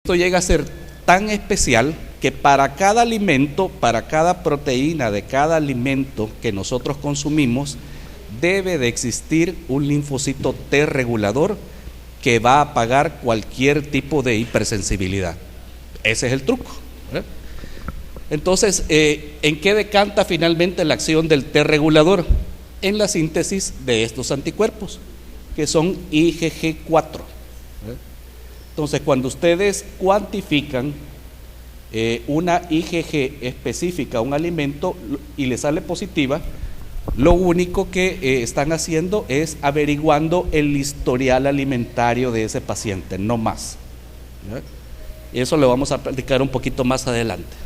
Esto llega a ser tan especial que para cada alimento, para cada proteína de cada alimento que nosotros consumimos, debe de existir un linfocito T regulador que va a apagar cualquier tipo de hipersensibilidad. Ese es el truco, ¿eh? Entonces, ¿en qué decanta finalmente la acción del T regulador? En la síntesis de estos anticuerpos, que son IgG4. Entonces, cuando ustedes cuantifican una IgG específica a un alimento y le sale positiva, lo único que están haciendo es averiguando el historial alimentario de ese paciente, no más. Y eso lo vamos a platicar un poquito más adelante.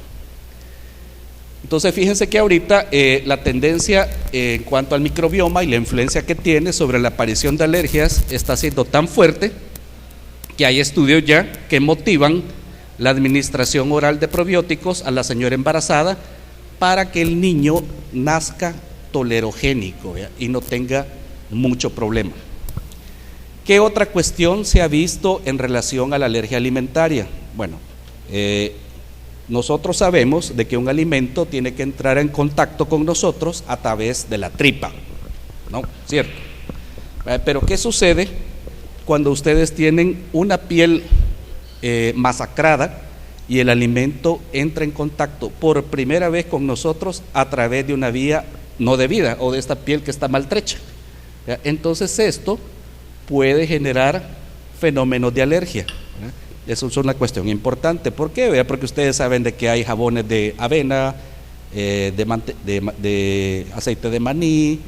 Entonces, fíjense que ahorita la tendencia en cuanto al microbioma y la influencia que tiene sobre la aparición de alergias está siendo tan fuerte que hay estudios ya que motivan la administración oral de probióticos a la señora embarazada para que el niño nazca tolerogénico, ¿ya? Y no tenga mucho problema. ¿Qué otra cuestión se ha visto en relación a la alergia alimentaria? Bueno, nosotros sabemos de que un alimento tiene que entrar en contacto con nosotros a través de la tripa, ¿no? ¿Cierto? Pero ¿qué sucede cuando ustedes tienen una piel masacrada y el alimento entra en contacto por primera vez con nosotros a través de una vía no debida o de esta piel que está maltrecha? ¿Ya? Entonces esto puede generar fenómenos de alergia. Eso es una cuestión importante. ¿Por qué? Porque ustedes saben de que hay jabones de avena, de aceite de maní,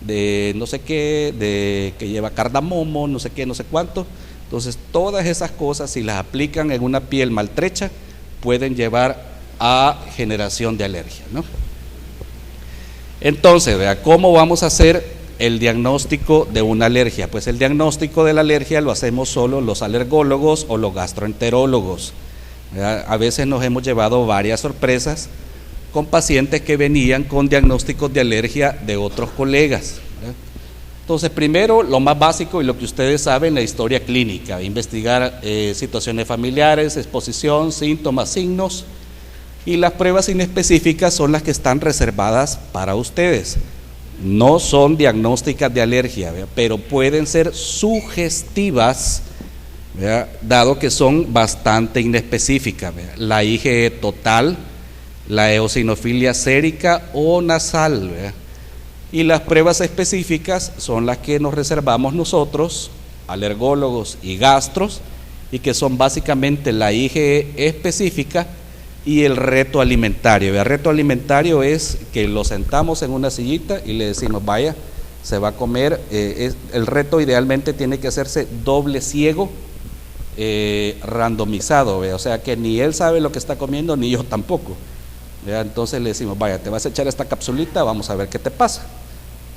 de no sé qué, que lleva cardamomo, no sé qué, no sé cuánto. Entonces todas esas cosas, si las aplican en una piel maltrecha, pueden llevar a generación de alergia, ¿no? Entonces, vea, ¿cómo vamos a hacer el diagnóstico de una alergia? Pues el diagnóstico de la alergia lo hacemos solo los alergólogos o los gastroenterólogos. A veces nos hemos llevado varias sorpresas con pacientes que venían con diagnósticos de alergia de otros colegas. Entonces, primero, lo más básico y lo que ustedes saben, la historia clínica, investigar situaciones familiares, exposición, síntomas, signos, y las pruebas inespecíficas son las que están reservadas para ustedes. No son diagnósticas de alergia, ¿verdad? Pero pueden ser sugestivas, ¿verdad? Dado que son bastante inespecíficas, ¿verdad? La IgE total, la eosinofilia sérica o nasal, ¿verdad? Y las pruebas específicas son las que nos reservamos nosotros, alergólogos y gastros, y que son básicamente la IgE específica y el reto alimentario. El reto alimentario es que lo sentamos en una sillita y le decimos, vaya, se va a comer. El reto idealmente tiene que hacerse doble ciego, randomizado, o sea que ni él sabe lo que está comiendo, ni yo tampoco. Entonces le decimos, vaya, te vas a echar esta capsulita, vamos a ver qué te pasa.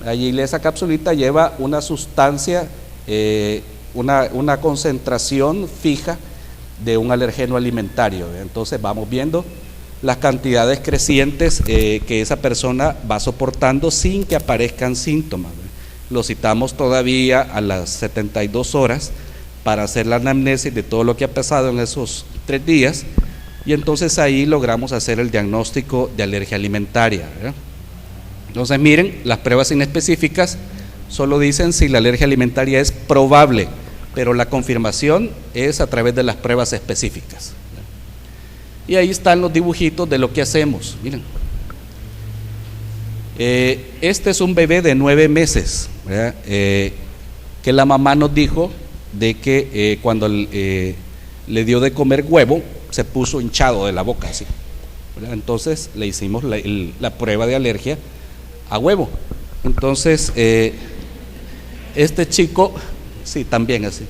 Allí esa capsulita lleva una sustancia, una concentración fija de un alergeno alimentario. Entonces vamos viendo las cantidades crecientes que esa persona va soportando sin que aparezcan síntomas. Lo citamos todavía a las 72 horas para hacer la anamnesis de todo lo que ha pasado en esos 3 días, y entonces ahí logramos hacer el diagnóstico de alergia alimentaria, ¿verdad? Entonces miren, las pruebas inespecíficas solo dicen si la alergia alimentaria es probable, pero la confirmación es a través de las pruebas específicas. Y ahí están los dibujitos de lo que hacemos. Miren, este es un bebé de 9 meses, ¿verdad? Que la mamá nos dijo de que cuando le dio de comer huevo se puso hinchado de la boca así, ¿verdad? Entonces le hicimos la prueba de alergia a huevo. Entonces este chico, sí, también así.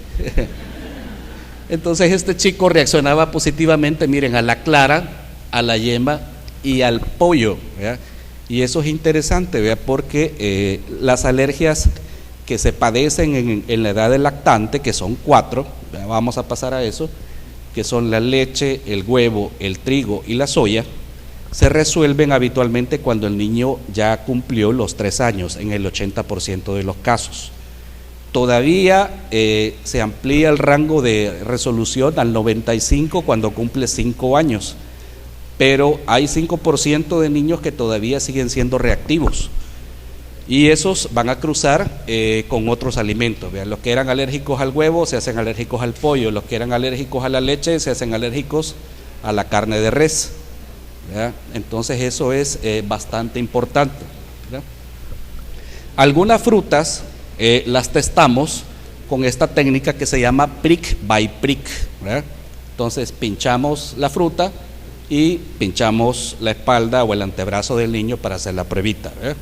Entonces este chico reaccionaba positivamente, miren, a la clara, a la yema y al pollo, ¿verdad? Y eso es interesante, ¿verdad? Porque las alergias que se padecen en la edad del lactante, que son 4, ¿verdad? Vamos a pasar a eso, que son la leche, el huevo, el trigo y la soya, se resuelven habitualmente cuando el niño ya cumplió los 3 años, en el 80% de los casos. Todavía se amplía el rango de resolución al 95 cuando cumple 5 años, pero hay 5% de niños que todavía siguen siendo reactivos y esos van a cruzar con otros alimentos. Vean, los que eran alérgicos al huevo se hacen alérgicos al pollo, los que eran alérgicos a la leche se hacen alérgicos a la carne de res. ¿Verdad? Entonces eso es bastante importante. ¿Verdad? Algunas frutas las testamos con esta técnica que se llama prick by prick. ¿Verdad? Entonces pinchamos la fruta y pinchamos la espalda o el antebrazo del niño para hacer la pruebita. ¿Verdad?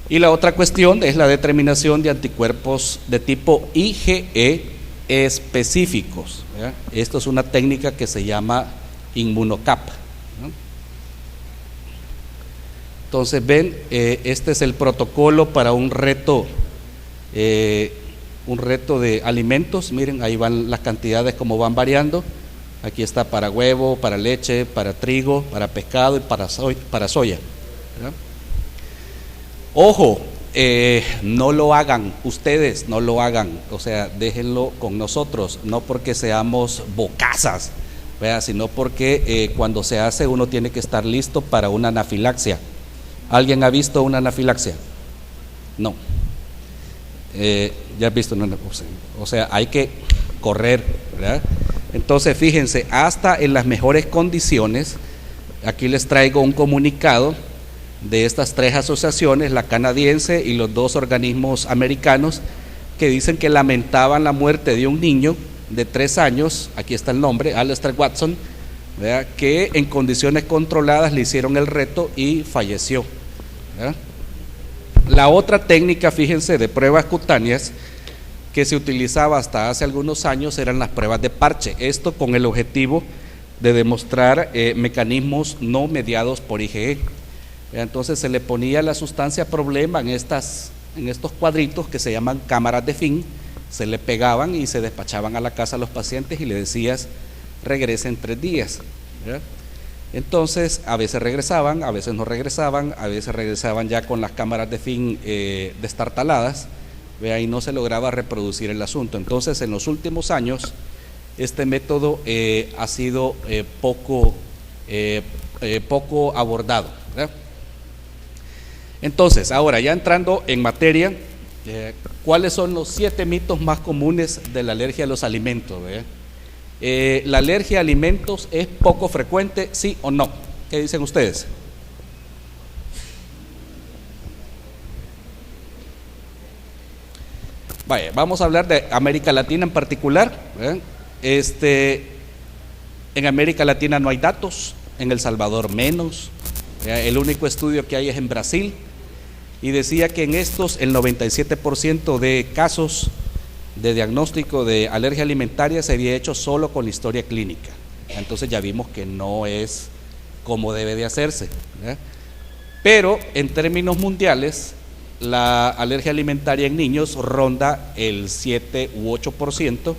Y la otra cuestión es la determinación de anticuerpos de tipo IgE específicos. ¿Verdad? Esto es una técnica que se llama InmunoCap. Entonces ven, este es el protocolo para un reto de alimentos. Miren, ahí van las cantidades como van variando. Aquí está para huevo, para leche, para trigo, para pescado y para soya. ¿Verdad? Ojo, no lo hagan, ustedes no lo hagan, o sea, déjenlo con nosotros, no porque seamos bocazas, ¿verdad? Sino porque cuando se hace uno tiene que estar listo para una anafilaxia. ¿Alguien ha visto una anafilaxia? No. ¿Ya has visto una anafilaxia? O sea, hay que correr, ¿verdad? Entonces, fíjense, hasta en las mejores condiciones, aquí les traigo un comunicado de estas 3 asociaciones, la canadiense y los 2 organismos americanos, que dicen que lamentaban la muerte de un niño de 3 años, aquí está el nombre, Alistair Watson, ¿verdad? Que en condiciones controladas le hicieron el reto y falleció. ¿Verdad? La otra técnica, fíjense, de pruebas cutáneas que se utilizaba hasta hace algunos años eran las pruebas de parche, esto con el objetivo de demostrar mecanismos no mediados por IgE. Entonces se le ponía la sustancia problema en estos cuadritos que se llaman cámaras de Finn, se le pegaban y se despachaban a la casa a los pacientes y le decías regrese en 3 días. ¿Verdad? Entonces a veces regresaban, a veces no regresaban, a veces regresaban ya con las cámaras de Finn destartaladas, y no se lograba reproducir el asunto. Entonces en los últimos años este método ha sido poco abordado. ¿Verdad? Entonces, ahora ya entrando en materia, ¿cuáles son los 7 mitos más comunes de la alergia a los alimentos? ¿La alergia a alimentos es poco frecuente, sí o no? ¿Qué dicen ustedes? Vaya, vamos a hablar de América Latina en particular. En América Latina no hay datos, en El Salvador menos. El único estudio que hay es en Brasil. Y decía que en estos el 97% de casos de diagnóstico de alergia alimentaria se había hecho solo con la historia clínica. Entonces ya vimos que no es como debe de hacerse, ¿verdad? Pero en términos mundiales la alergia alimentaria en niños ronda el 7 u 8%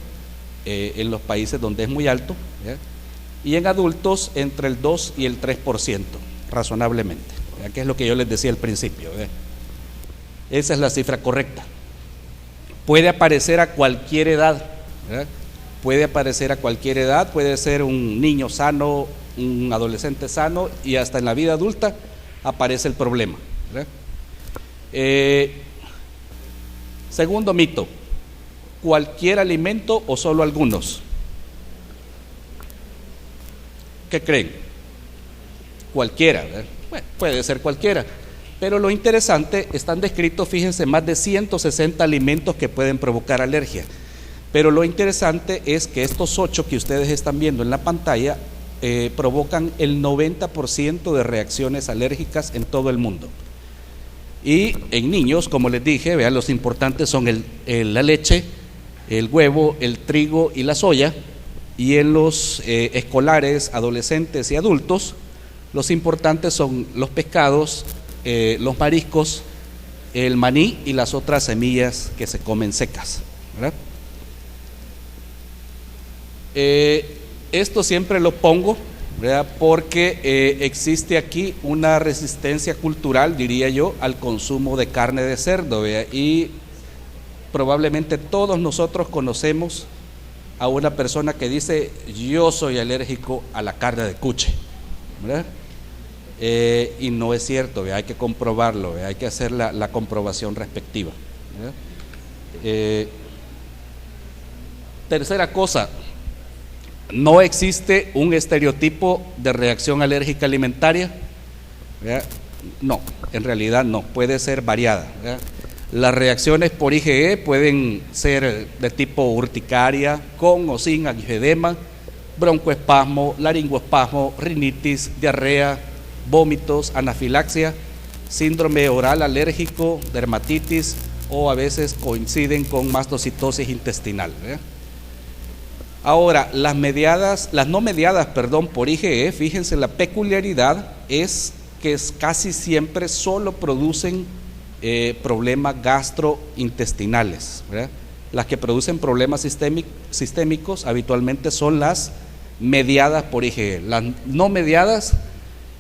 en los países donde es muy alto, ¿verdad? Y en adultos entre el 2 y el 3% razonablemente, ¿verdad? Que es lo que yo les decía al principio, ¿verdad? Esa es la cifra correcta. Puede aparecer a cualquier edad, ¿verdad? Puede aparecer a cualquier edad, puede ser un niño sano, un adolescente sano, y hasta en la vida adulta aparece el problema, ¿verdad? Segundo mito, ¿cualquier alimento o solo algunos? ¿Qué creen? Cualquiera, ¿verdad? Bueno, puede ser cualquiera. Pero lo interesante, están descritos, fíjense, más de 160 alimentos que pueden provocar alergia. Pero lo interesante es que estos 8 que ustedes están viendo en la pantalla provocan el 90% de reacciones alérgicas en todo el mundo. Y en niños, como les dije, vean, los importantes son la leche, el huevo, el trigo y la soya. Y en los escolares, adolescentes y adultos, los importantes son los pescados, los mariscos, el maní y las otras semillas que se comen secas, ¿verdad? Esto siempre lo pongo, ¿verdad? Porque existe aquí una resistencia cultural, diría yo, al consumo de carne de cerdo, ¿verdad? Y probablemente todos nosotros conocemos a una persona que dice: yo soy alérgico a la carne de cuche, ¿verdad? Y no es cierto, hay que comprobarlo, hay que hacer la comprobación respectiva, ¿verdad? Tercera cosa, no existe un estereotipo de reacción alérgica alimentaria, ¿verdad? No, en realidad no, puede ser variada, ¿verdad? Las reacciones por IgE pueden ser de tipo urticaria, con o sin angioedema, broncoespasmo, laringoespasmo, rinitis, diarrea, vómitos, anafilaxia, síndrome oral alérgico, dermatitis, o a veces coinciden con mastocitosis intestinal, ¿verdad? Ahora, las no mediadas por IgE, fíjense, la peculiaridad es que casi siempre solo producen problemas gastrointestinales, ¿verdad? Las que producen problemas sistémicos habitualmente son las mediadas por IgE. Las no mediadas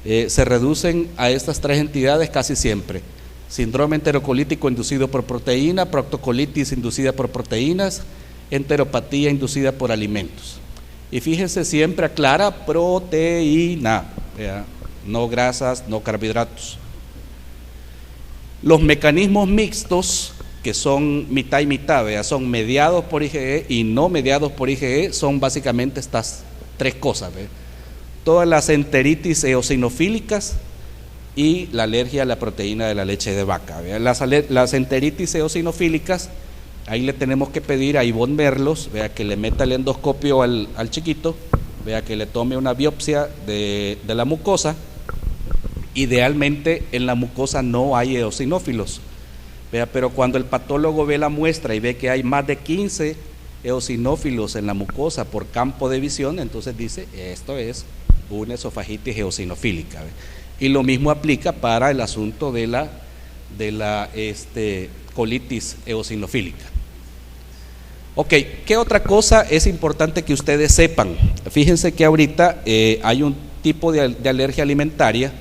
se reducen a estas tres entidades casi siempre: síndrome enterocolítico inducido por proteína, proctocolitis inducida por proteínas, enteropatía inducida por alimentos. Y fíjense, siempre aclara proteína, ¿verdad? No grasas, no carbohidratos. Los mecanismos mixtos, que son mitad y mitad, ¿verdad? Son mediados por IgE y no mediados por IgE, son básicamente estas tres cosas, ¿verdad? Todas las enteritis eosinofílicas y la alergia a la proteína de la leche de vaca, ¿verdad? Las enteritis eosinofílicas, ahí le tenemos que pedir a Ivonne Merlos, vea, que le meta el endoscopio al chiquito, vea, que le tome una biopsia de la mucosa. Idealmente en la mucosa no hay eosinófilos, vea, pero cuando el patólogo ve la muestra y ve que hay más de 15 eosinófilos en la mucosa por campo de visión, entonces dice: esto es una esofagitis eosinofílica, ¿ve? Y lo mismo aplica para el asunto de la colitis eosinofílica. Ok, ¿qué otra cosa es importante que ustedes sepan? Fíjense que ahorita hay un tipo de alergia alimentaria,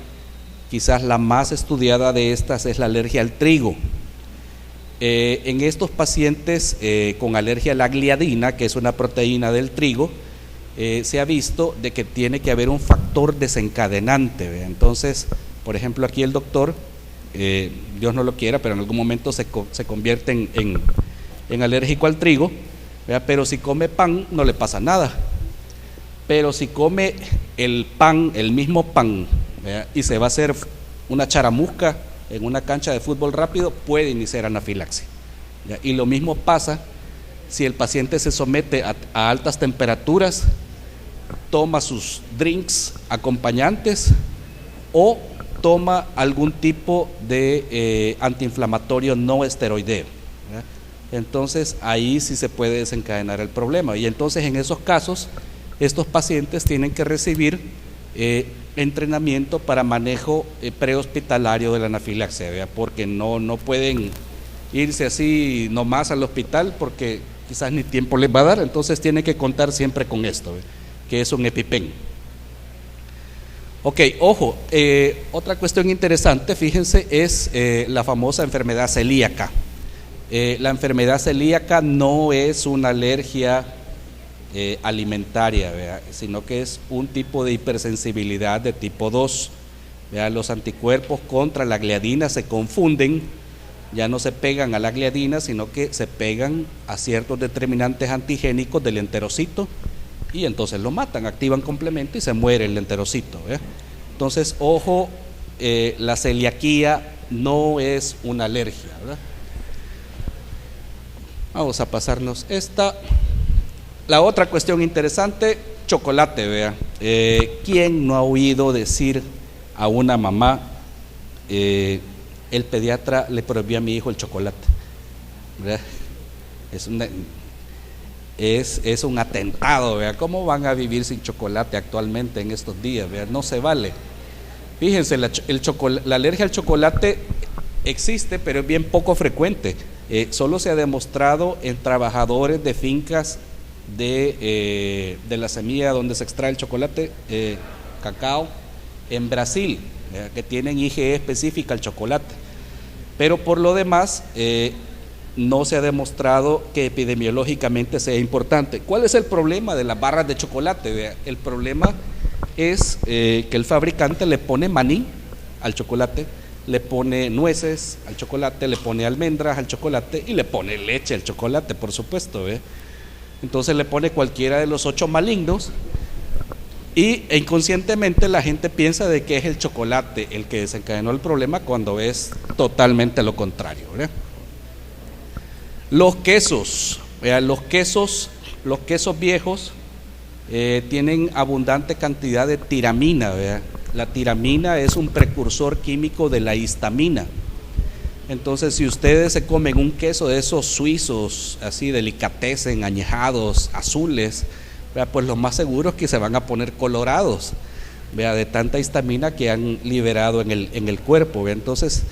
quizás la más estudiada de estas es la alergia al trigo. En estos pacientes con alergia a la gliadina, que es una proteína del trigo, se ha visto de que tiene que haber un factor desencadenante, ¿ve? Entonces, por ejemplo, aquí el doctor, Dios no lo quiera, pero en algún momento se convierte en alérgico al trigo, ¿verdad? Pero si come pan no le pasa nada, pero si come el pan, el mismo pan, ¿verdad? Y se va a hacer una charamusca en una cancha de fútbol rápido, puede iniciar anafilaxia, ¿ya? Y lo mismo pasa si el paciente se somete a altas temperaturas, toma sus drinks acompañantes o toma algún tipo de antiinflamatorio no esteroideo, ¿verdad? Entonces ahí sí se puede desencadenar el problema, y entonces en esos casos estos pacientes tienen que recibir entrenamiento para manejo prehospitalario de la anafilaxia, ¿verdad? Porque no pueden irse así nomás al hospital porque quizás ni tiempo les va a dar, entonces tienen que contar siempre con esto, ¿verdad? Que es un EpiPen. Ok, ojo, otra cuestión interesante, fíjense, es la famosa enfermedad celíaca. La enfermedad celíaca no es una alergia alimentaria, ¿verdad? Sino que es un tipo de hipersensibilidad de tipo 2, ¿verdad? Los anticuerpos contra la gliadina se confunden, ya no se pegan a la gliadina, sino que se pegan a ciertos determinantes antigénicos del enterocito, y entonces lo matan, activan complemento y se muere el enterocito, ¿verdad? Entonces, ojo, la celiaquía no es una alergia, ¿verdad? Vamos a pasarnos esta. La otra cuestión interesante, chocolate, vea. ¿Quién no ha oído decir a una mamá, el pediatra le prohibió a mi hijo el chocolate, ¿verdad? Es un atentado, ¿verdad? ¿Cómo van a vivir sin chocolate actualmente en estos días, ¿verdad? No se vale. Fíjense, la alergia al chocolate existe, pero es bien poco frecuente. Solo se ha demostrado en trabajadores de fincas de la semilla donde se extrae el chocolate, cacao, en Brasil, que tienen IgE específica al chocolate. Pero por lo demás, no se ha demostrado que epidemiológicamente sea importante. ¿Cuál es el problema de las barras de chocolate? Vea, el problema es que el fabricante le pone maní al chocolate, le pone nueces al chocolate, le pone almendras al chocolate y le pone leche al chocolate, por supuesto, ¿ve? Entonces le pone cualquiera de los 8 malignos y inconscientemente la gente piensa de que es el chocolate el que desencadenó el problema, cuando es totalmente lo contrario, ¿ve? Los quesos, ¿ve? Los quesos viejos tienen abundante cantidad de tiramina, ¿ve? La tiramina es un precursor químico de la histamina. Entonces, si ustedes se comen un queso de esos suizos, así delicatessen, añejados, azules, ¿vea? Pues lo más seguro es que se van a poner colorados, ¿vea? De tanta histamina que han liberado en el cuerpo, ¿vea? Entonces,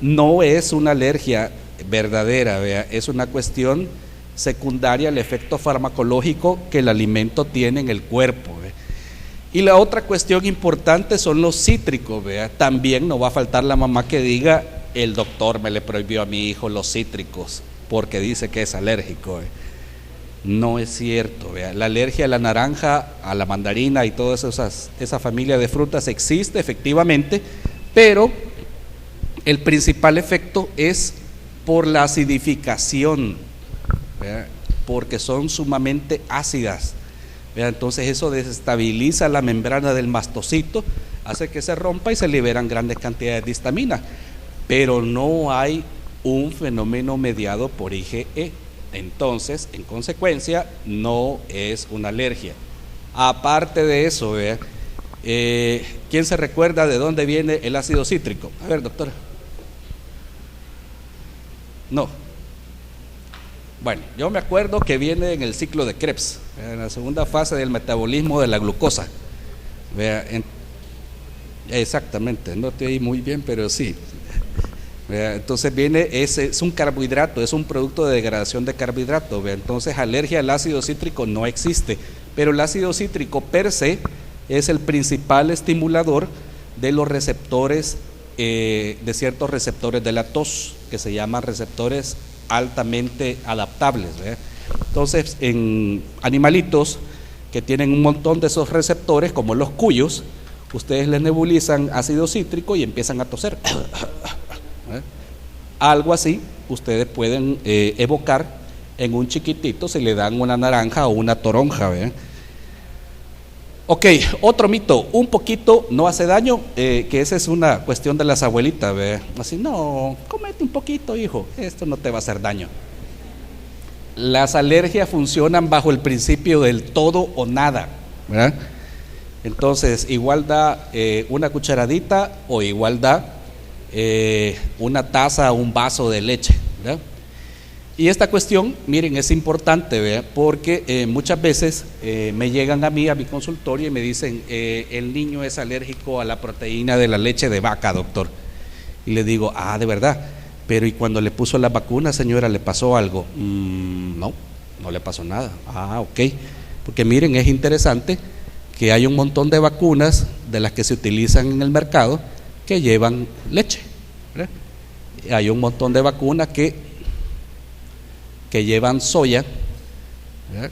no es una alergia verdadera, ¿vea? Es una cuestión secundaria al efecto farmacológico que el alimento tiene en el cuerpo, ¿vea? Y la otra cuestión importante son los cítricos, ¿vea? También no va a faltar la mamá que diga: el doctor me le prohibió a mi hijo los cítricos porque dice que es alérgico, ¿vea? No es cierto, ¿vea? La alergia a la naranja, a la mandarina y toda esa familia de frutas existe efectivamente, pero el principal efecto es por la acidificación, ¿vea? Porque son sumamente ácidas. Entonces eso desestabiliza la membrana del mastocito, hace que se rompa y se liberan grandes cantidades de histamina, pero no hay un fenómeno mediado por IgE. Entonces, en consecuencia, no es una alergia. Aparte de eso, ¿quién se recuerda de dónde viene el ácido cítrico? A ver, doctora. No. Bueno, yo me acuerdo que viene en el ciclo de Krebs, en la segunda fase del metabolismo de la glucosa. Exactamente, no te oí muy bien, pero sí. Entonces es un carbohidrato, es un producto de degradación de carbohidrato. Entonces, alergia al ácido cítrico no existe, pero el ácido cítrico per se es el principal estimulador de los receptores, de ciertos receptores de la tos, que se llaman receptores altamente adaptables, ¿ve? Entonces, en animalitos que tienen un montón de esos receptores, como los cuyos, ustedes les nebulizan ácido cítrico y empiezan a toser. ¿Ve? Algo así ustedes pueden evocar en un chiquitito si le dan una naranja o una toronja, ¿ve? Ok, otro mito, un poquito no hace daño, que esa es una cuestión de las abuelitas, ¿ve? Así, no, cómete un poquito, hijo, esto no te va a hacer daño. Las alergias funcionan bajo el principio del todo o nada, ¿verdad? Entonces, igual da una cucharadita o igual da una taza o un vaso de leche, ¿verdad? Y esta cuestión, miren, es importante, ¿verdad? Porque muchas veces me llegan a mi consultorio y me dicen: el niño es alérgico a la proteína de la leche de vaca, doctor. Y le digo: de verdad, pero ¿y cuando le puso la vacuna, señora, le pasó algo? No le pasó nada. Ok, porque miren, es interesante que hay un montón de vacunas de las que se utilizan en el mercado que llevan leche, ¿verdad? Hay un montón de vacunas que llevan soya, ¿verdad?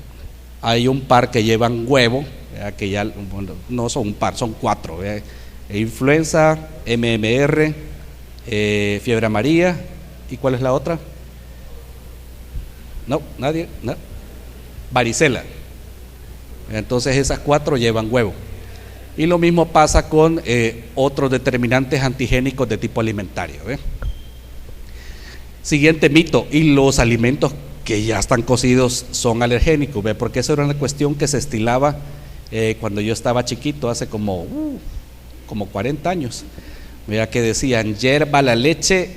Hay un par que llevan huevo, ¿verdad? Que ya, bueno, no son un par, son 4, ¿verdad? Influenza, MMR, fiebre amarilla, ¿y cuál es la otra? No, nadie, no. Varicela. Entonces esas 4 llevan huevo. Y lo mismo pasa con otros determinantes antigénicos de tipo alimentario, ¿verdad? Siguiente mito: y los alimentos que ya están cocidos son alergénicos, ¿ve? Porque eso era una cuestión que se estilaba cuando yo estaba chiquito, hace como 40 años, ¿verdad? Que decían: hierva la leche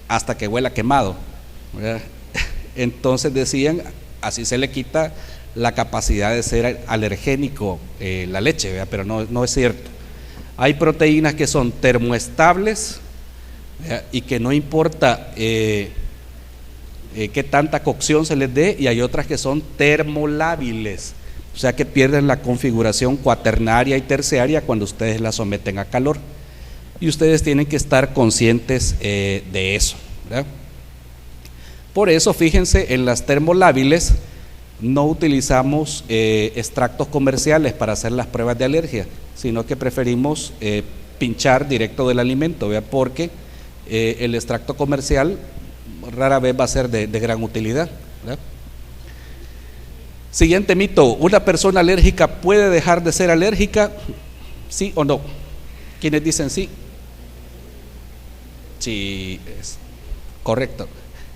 hasta que huela quemado, ¿verdad? Entonces decían, así se le quita la capacidad de ser alergénico la leche, ¿verdad? Pero no es cierto. Hay proteínas que son termoestables, ¿verdad? Y que no importa qué tanta cocción se les dé, y hay otras que son termolábiles, o sea que pierden la configuración cuaternaria y terciaria cuando ustedes la someten a calor, y ustedes tienen que estar conscientes de eso, ¿verdad? Por eso, fíjense, en las termolábiles no utilizamos extractos comerciales para hacer las pruebas de alergia, sino que preferimos pinchar directo del alimento, ¿vea? Porque el extracto comercial rara vez va a ser de gran utilidad, ¿verdad? Siguiente mito: ¿una persona alérgica puede dejar de ser alérgica? ¿Sí o no? ¿Quiénes dicen sí? Sí, es correcto.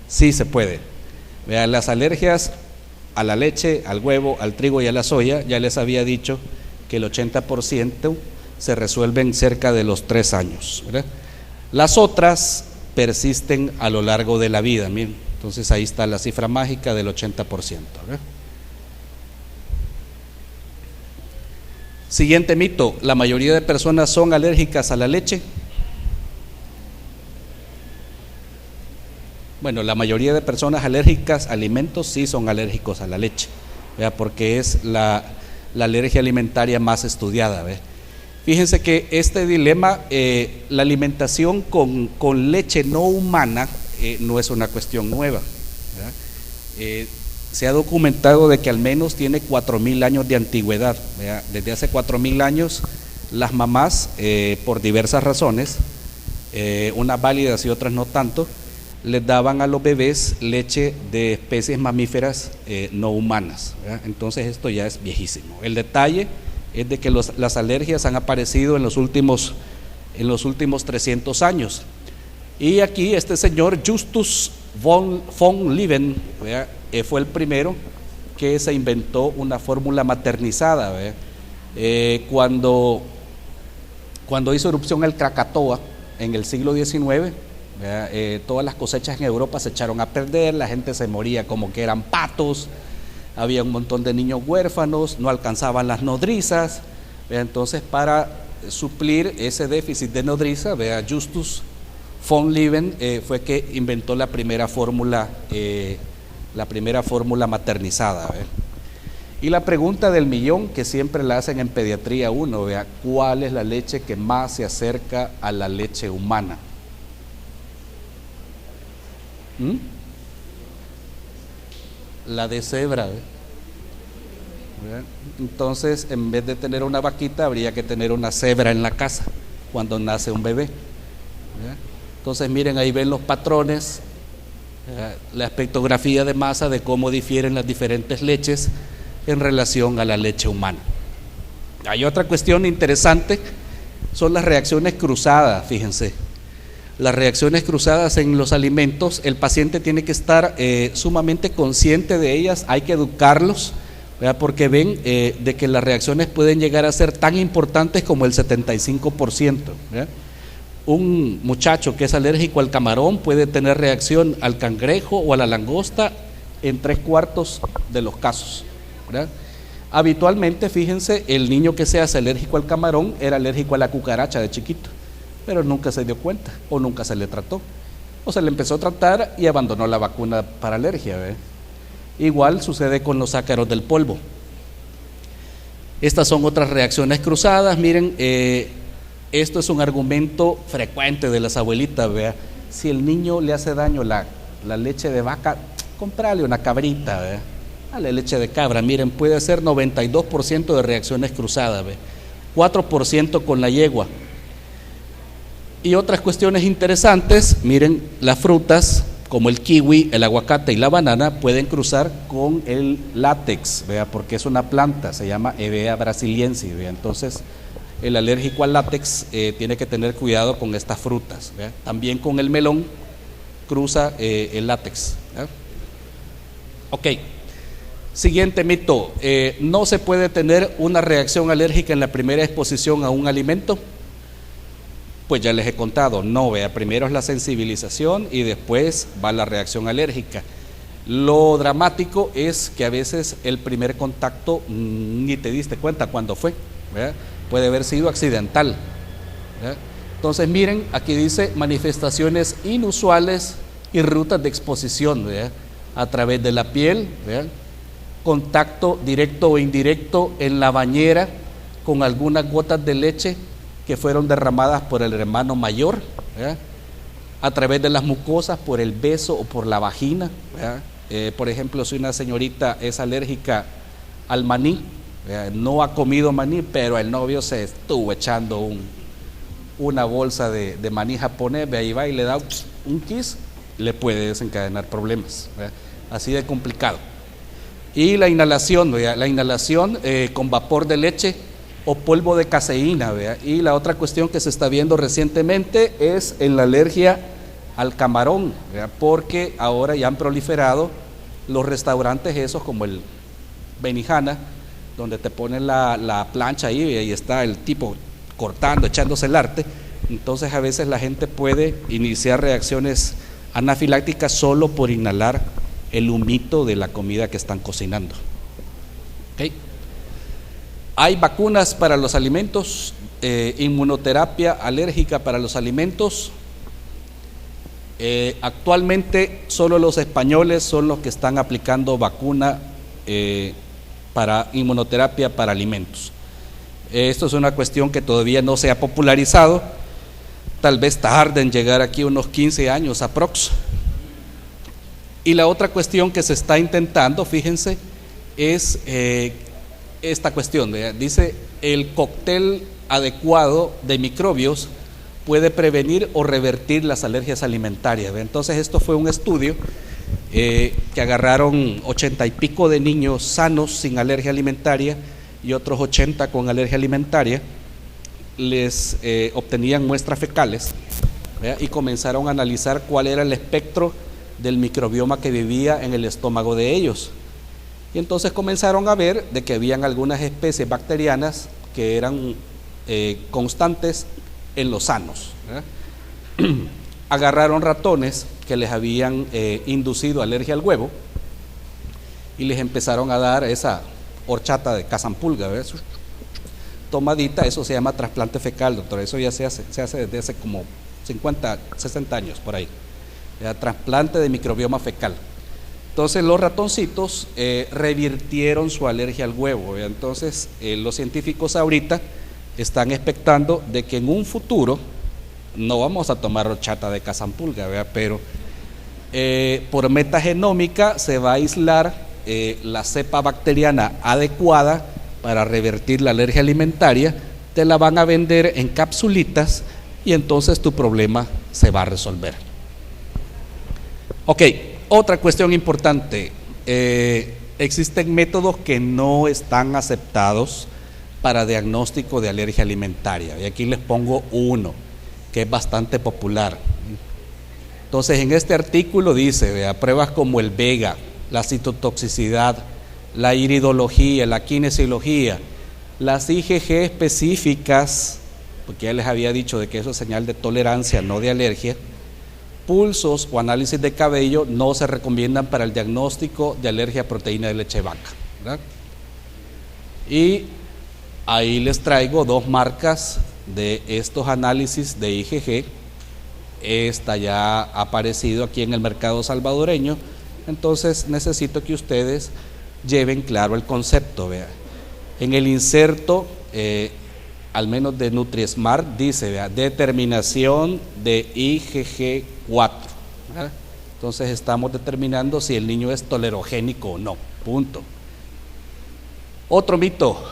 Sí se puede. Vean, las alergias a la leche, al huevo, al trigo y a la soya, ya les había dicho que el 80% se resuelven cerca de los 3 años, ¿verdad? Las otras persisten a lo largo de la vida, miren. Entonces ahí está la cifra mágica del 80%, ¿verdad? Siguiente mito: ¿la mayoría de personas son alérgicas a la leche? Bueno, la mayoría de personas alérgicas a alimentos sí son alérgicos a la leche, ¿verdad? Porque es la alergia alimentaria más estudiada, ¿verdad? Fíjense que este dilema, la alimentación con leche no humana no es una cuestión nueva, ¿verdad? Se ha documentado de que al menos tiene 4.000 años de antigüedad, ¿verdad? Desde hace 4.000 años las mamás, por diversas razones, unas válidas y otras no tanto, les daban a los bebés leche de especies mamíferas no humanas, ¿verdad? Entonces esto ya es viejísimo. El detalle es de que las alergias han aparecido en los últimos 300 años. Y aquí este señor Justus von Liebig, ¿verdad? Fue el primero que se inventó una fórmula maternizada, ¿verdad? Cuando hizo erupción el Krakatoa en el siglo XIX, todas las cosechas en Europa se echaron a perder, la gente se moría como que eran patos, había un montón de niños huérfanos, no alcanzaban las nodrizas. Entonces, para suplir ese déficit de nodriza, Justus von Liebig fue que inventó la primera fórmula maternizada. Y la pregunta del millón que siempre la hacen en pediatría uno, ¿cuál es la leche que más se acerca a la leche humana? La de cebra, Entonces, en vez de tener una vaquita, habría que tener una cebra en la casa cuando nace un bebé. Entonces, miren, ahí ven los patrones, la espectrografía de masa de cómo difieren las diferentes leches en relación a la leche humana. Hay otra cuestión interesante, son las reacciones cruzadas. Fíjense, las reacciones cruzadas en los alimentos, el paciente tiene que estar sumamente consciente de ellas, hay que educarlos, ¿verdad? Porque ven de que las reacciones pueden llegar a ser tan importantes como el 75%, ¿verdad? Un muchacho que es alérgico al camarón puede tener reacción al cangrejo o a la langosta en 3/4 de los casos, ¿verdad? Habitualmente, fíjense, el niño que se hace alérgico al camarón era alérgico a la cucaracha de chiquito, pero nunca se dio cuenta o nunca se le trató, o se le empezó a tratar y abandonó la vacuna para alergia, ¿verdad? Igual sucede con los ácaros del polvo. Estas son otras reacciones cruzadas. Miren, esto es un argumento frecuente de las abuelitas, ¿verdad? Si el niño le hace daño la leche de vaca, comprale una cabrita, ¿verdad? Dale leche de cabra. Miren, puede ser 92% de reacciones cruzadas, ¿verdad? 4% con la yegua. Y otras cuestiones interesantes, miren, las frutas como el kiwi, el aguacate y la banana pueden cruzar con el látex, ¿verdad? Porque es una planta, se llama Hevea brasiliensis, ¿verdad? Entonces, el alérgico al látex tiene que tener cuidado con estas frutas, ¿verdad? También con el melón cruza el látex, ¿verdad? Ok, siguiente mito: ¿no se puede tener una reacción alérgica en la primera exposición a un alimento? Pues ya les he contado, no, vea, primero es la sensibilización y después va la reacción alérgica. Lo dramático es que a veces el primer contacto ni te diste cuenta cuándo fue, ¿verdad? Puede haber sido accidental, ¿verdad? Entonces, miren, aquí dice manifestaciones inusuales y rutas de exposición, ¿verdad? A través de la piel, ¿verdad? Contacto directo o indirecto en la bañera con algunas gotas de leche que fueron derramadas por el hermano mayor, ¿verdad? a través de las mucosas, por el beso o por la vagina, ¿verdad? Por ejemplo, si una señorita es alérgica al maní, ¿verdad? No ha comido maní, pero el novio se estuvo echando una bolsa de maní japonés, ¿verdad? Ahí va y le da un kiss, le puede desencadenar problemas, ¿verdad? Así de complicado. Y la inhalación, ¿verdad? La inhalación con vapor de leche o polvo de caseína, ¿verdad? Y la otra cuestión que se está viendo recientemente es en la alergia al camarón, ¿verdad? Porque ahora ya han proliferado los restaurantes esos como el Benihana, donde te ponen la plancha ahí, ¿verdad? Y está el tipo cortando, echándose el arte. Entonces a veces la gente puede iniciar reacciones anafilácticas solo por inhalar el humito de la comida que están cocinando. ¿Okay? Hay vacunas para los alimentos, inmunoterapia alérgica para los alimentos. Actualmente solo los españoles son los que están aplicando vacuna para inmunoterapia para alimentos. Esto es una cuestión que todavía no se ha popularizado, tal vez tarde en llegar aquí unos 15 años aprox. Y la otra cuestión que se está intentando, fíjense, es esta cuestión, ¿verdad? Dice, el cóctel adecuado de microbios puede prevenir o revertir las alergias alimentarias, ¿verdad? Entonces esto fue un estudio que agarraron 80 y pico de niños sanos sin alergia alimentaria y otros 80 con alergia alimentaria, les obtenían muestras fecales, ¿verdad? Y comenzaron a analizar cuál era el espectro del microbioma que vivía en el estómago de ellos. Y entonces comenzaron a ver de que habían algunas especies bacterianas que eran constantes en los sanos, ¿verdad? Agarraron ratones que les habían inducido alergia al huevo y les empezaron a dar esa horchata de cazampulga, ¿verdad? Tomadita, eso se llama trasplante fecal, doctor. Eso ya se hace desde hace como 50, 60 años por ahí. Trasplante de microbioma fecal. Entonces los ratoncitos revirtieron su alergia al huevo, ¿verdad? Entonces los científicos ahorita están expectando de que en un futuro no vamos a tomar horchata de cazampulga, ¿verdad? Pero por metagenómica se va a aislar la cepa bacteriana adecuada para revertir la alergia alimentaria, te la van a vender en capsulitas y entonces tu problema se va a resolver. Ok, otra cuestión importante, existen métodos que no están aceptados para diagnóstico de alergia alimentaria, y aquí les pongo uno que es bastante popular. Entonces en este artículo dice, vea, pruebas como el VEGA, la citotoxicidad, la iridología, la kinesiología, las IgG específicas, porque ya les había dicho de que eso es señal de tolerancia, no de alergia. Pulsos o análisis de cabello no se recomiendan para el diagnóstico de alergia a proteína de leche de vaca, ¿verdad? Y ahí les traigo dos marcas de estos análisis de IgG. Esta ya ha aparecido aquí en el mercado salvadoreño, entonces necesito que ustedes lleven claro el concepto. Vea, en el inserto al menos de NutriSmart dice, vea, determinación de IgG4, ¿verdad? Entonces estamos determinando si el niño es tolerogénico o no, punto. Otro mito,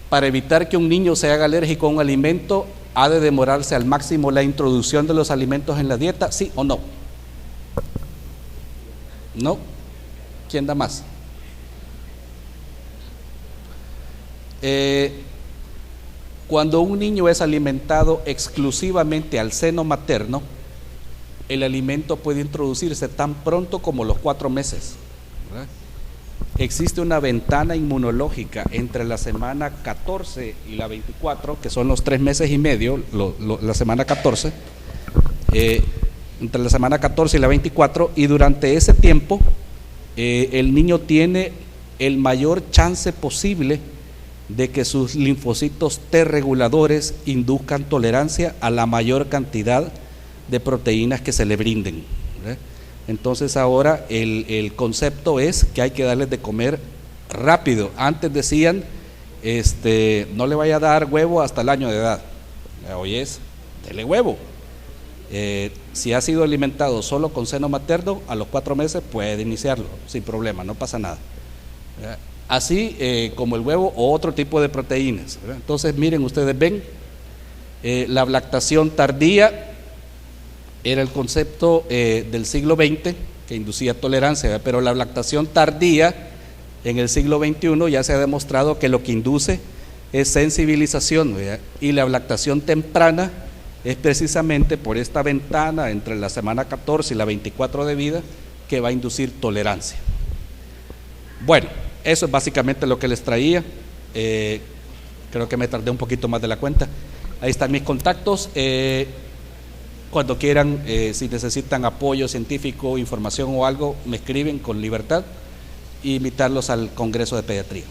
para evitar que un niño se haga alérgico a un alimento, ¿ha de demorarse al máximo la introducción de los alimentos en la dieta? ¿Sí o no? ¿No? ¿Quién da más? Cuando un niño es alimentado exclusivamente al seno materno, el alimento puede introducirse tan pronto como los 4 meses, ¿verdad? Existe una ventana inmunológica entre la semana 14 y la 24, que son los 3 meses y medio, la semana 14, entre la semana 14 y la 24, y durante ese tiempo el niño tiene el mayor chance posible de que sus linfocitos T reguladores induzcan tolerancia a la mayor cantidad de proteínas que se le brinden, ¿verdad? Entonces ahora el concepto es que hay que darles de comer rápido. Antes decían, no le vaya a dar huevo hasta el año de edad. Hoy es, dele huevo. Si ha sido alimentado solo con seno materno, a los 4 meses puede iniciarlo sin problema, no pasa nada. Así como el huevo o otro tipo de proteínas. Entonces, miren, ustedes ven, la lactación tardía era el concepto del siglo XX que inducía tolerancia, pero la lactación tardía en el siglo XXI ya se ha demostrado que lo que induce es sensibilización, ¿verdad? Y la lactación temprana es precisamente por esta ventana entre la semana 14 y la 24 de vida que va a inducir tolerancia. Bueno, eso es básicamente lo que les traía. Creo que me tardé un poquito más de la cuenta. Ahí están mis contactos. Cuando quieran, si necesitan apoyo científico, información o algo, me escriben con libertad. E invitarlos al Congreso de Pediatría.